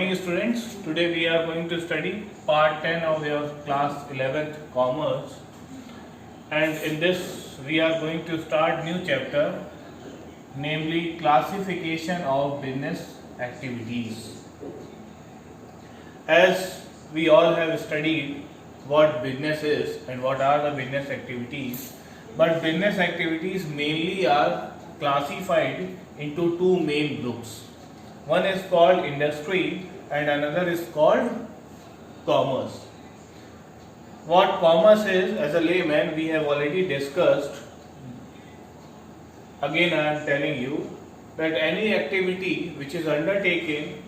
morning students. Today we are going to study part 10 of your class 11th commerce, and in this we are going to start new chapter, namely classification of business activities. As we all have studied what business is and what are the business activities, but business activities mainly are classified into two main groups. One is called industry and another is called commerce. What commerce is, as a layman, we have already discussed. Again, I am telling you that any activity which is undertaken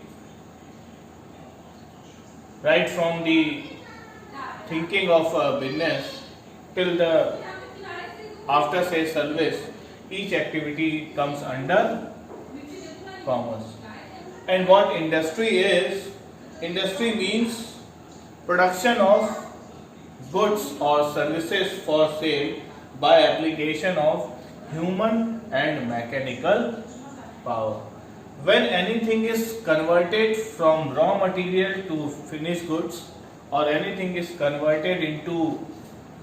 right from the thinking of a business till the after sales service, each activity comes under commerce. And what industry is? Industry means production of goods or services for sale by application of human and mechanical power. When anything is converted from raw material to finished goods, or anything is converted into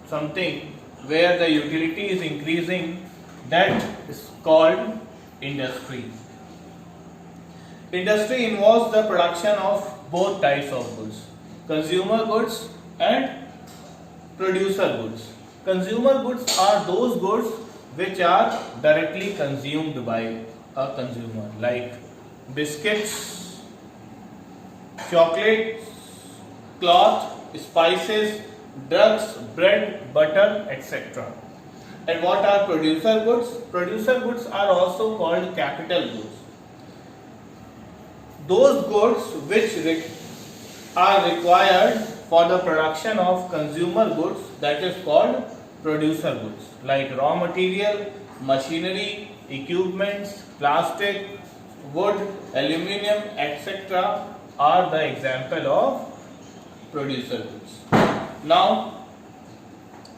something where the utility is increasing, that is called industry. Industry involves the production of both types of goods, consumer goods and producer goods. Consumer goods are those goods which are directly consumed by a consumer, like biscuits, chocolates, cloth, spices, drugs, bread, butter, etc. And what are producer goods? Producer goods are also called capital goods. Those goods which are required for the production of consumer goods, that is called producer goods, like raw material, machinery, equipments, plastic, wood, aluminium, etc. are the example of producer goods. Now,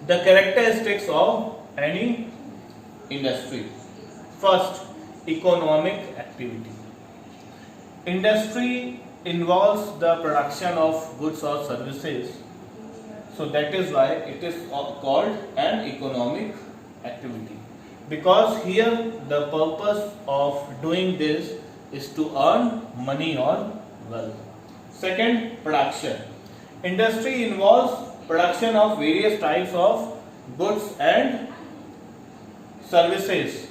the characteristics of any industry. First, economic activity. Industry involves the production of goods or services, so that is why it is called an economic activity, because here the purpose of doing this is to earn money or wealth. Second, production. Industry involves production of various types of goods and services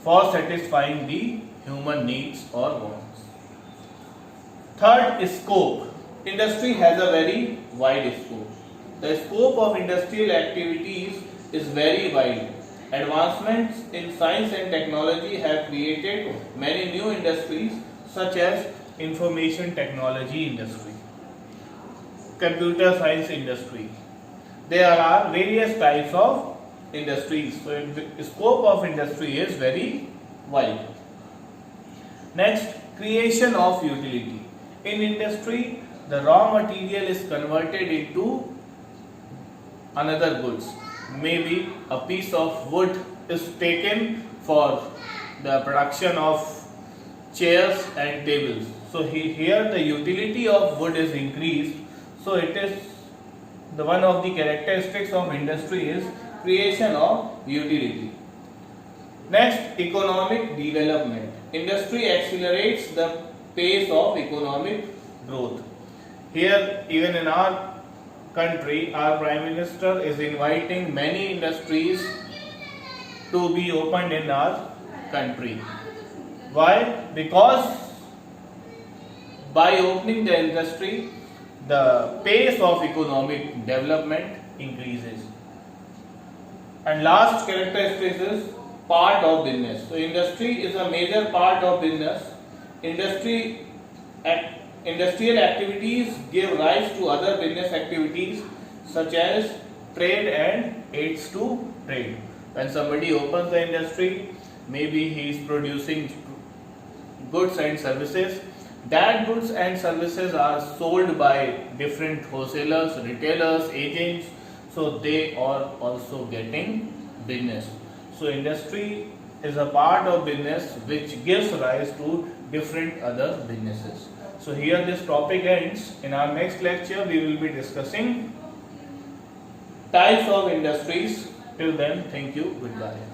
for satisfying the human needs or wants. Third is scope. Industry has a very wide scope. The scope of industrial activities is very wide. Advancements in science and technology have created many new industries, such as information technology industry, computer science industry. There are various types of industries. So the scope of industry is very wide. Next, creation of utility. In industry, the raw material is converted into another goods. Maybe a piece of wood is taken for the production of chairs and tables. So here the utility of wood is increased. So it is the one of the characteristics of industry is creation of utility. Next, economic development. Industry accelerates the pace of economic growth. Here, even in our country, our Prime Minister is inviting many industries to be opened in our country. Why? Because by opening the industry, the pace of economic development increases. And last characteristic is part of business. So industry is a major part of business. Industrial activities give rise to other business activities such as trade and aids to trade. When somebody opens the industry, maybe he is producing goods and services. That goods and services are sold by different wholesalers, retailers, agents, so they are also getting business. So industry is a part of business which gives rise to different other businesses. So here this topic ends. In our next lecture we will be discussing types of industries. Till then, thank you. Goodbye.